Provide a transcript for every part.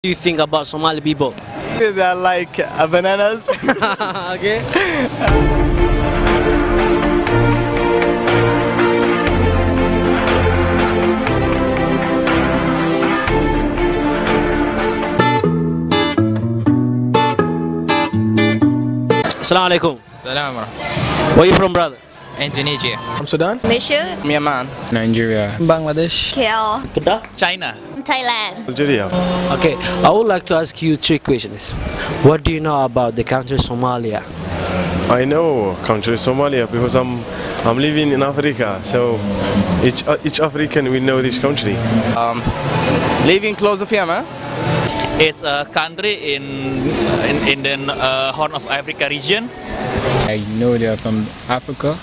Do you think about Somali people? They are like bananas. Okay. Assalamu alaikum. Salam. Where are you from, brother? Indonesia. From Sudan, Malaysia, Myanmar, Nigeria. Bangladesh, KL, Kedah? China. Thailand. Algeria. Okay, I would like to ask you three questions. What do you know about the country Somalia? I know country Somalia because I'm living in Africa, so each African will know this country. Living close of here, man. It's a country in the Horn of Africa region. I know they are from Africa,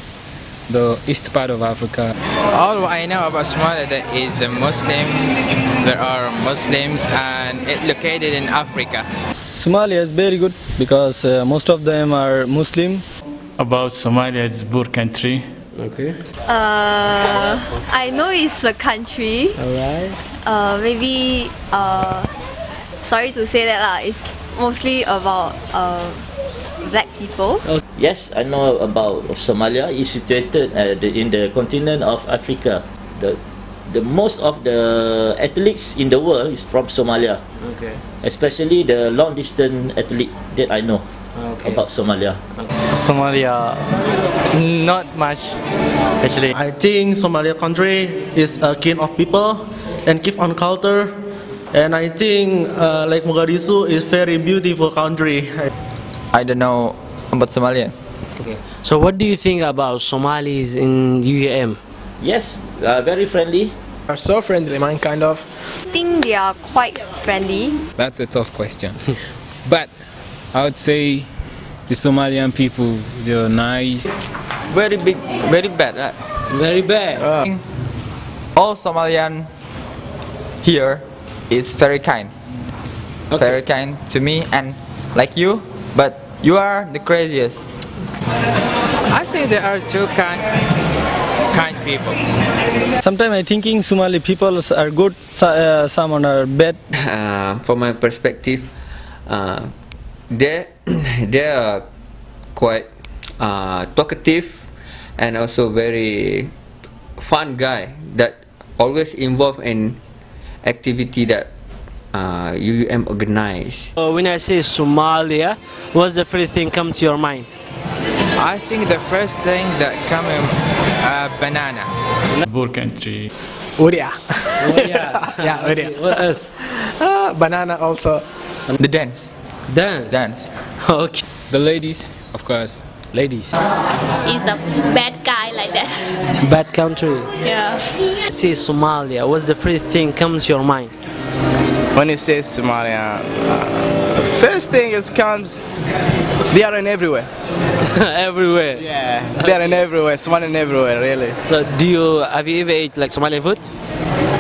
the east part of Africa. All I know about Somalia is Muslims. There are Muslims and it's located in Africa. Somalia is very good because most of them are Muslim. About Somalia, it's a poor country. Okay. I know it's a country. Alright. Maybe, sorry to say that lah, it's mostly about black people. Yes, I know about Somalia. It's situated in the continent of Africa. The most of the athletes in the world is from Somalia. Okay. Especially the long distance athlete that I know about Somalia. Somalia, not much actually. I think Somalia country is a king of people and keep on culture. And I think like Mogadishu is very beautiful country. I don't know about Somalian. Okay. So what do you think about Somalis in UUM? Yes, very friendly. Are so friendly, man, kind of. I think they are quite friendly. That's a tough question. But I would say the Somalian people, they're nice. Very big, very bad. Very bad. All Somalian here is very kind. Very kind to me and like you, but you are the craziest. I think there are two kind people. Sometimes I thinking Somali people are good, some are bad. From my perspective, they are quite talkative and also very fun guy that always involved in activity that UUM organize. When I say Somalia, what's the first thing come to your mind? I think the first thing that comes banana. Poor country. Uria. Yeah. Yeah, Uria. What else? Banana also. The dance. Dance. Okay. The ladies, of course. Ladies. He's a bad guy like that. Bad country. Yeah. Say Somalia, what's the first thing comes to your mind? When you say Somalia, first thing is comes, they are in everywhere. Everywhere. Yeah, they are in everywhere. Somalian everywhere, really. So have you ever ate like Somali food?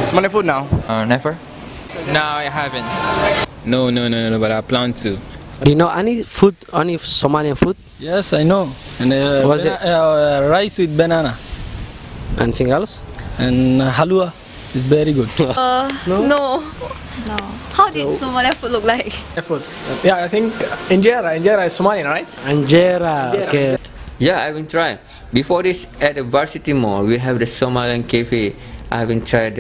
Somali food now? Never. No, I haven't. No, but I plan to. Do you know any food, any Somalian food? Yes, I know. And What's it? rice with banana. Anything else? And halwa is very good. No. How did Somalia food look like? Food. Yeah, I think injera is Somalian, right? Anjera. Okay. Yeah, I haven't tried. Before this, at the Varsity Mall, we have the Somalian cafe. I haven't tried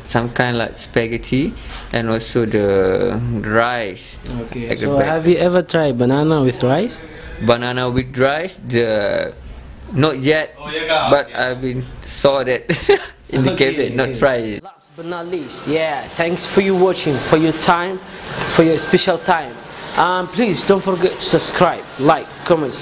some kind like spaghetti and also the rice. Okay. Like So have you ever tried banana with rice? banana with rice? Not yet, but I've been saw that in the cafe. Not tried it. Last but not least, yeah. Thanks for you watching, for your time, for your special time. Please don't forget to subscribe, like, comment.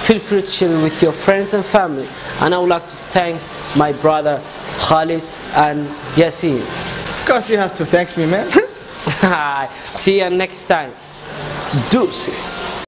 Feel free to share it with your friends and family. And I would like to thank my brother Khalid and Yasin. Of course you have to thanks me, man. See you next time. Deuces.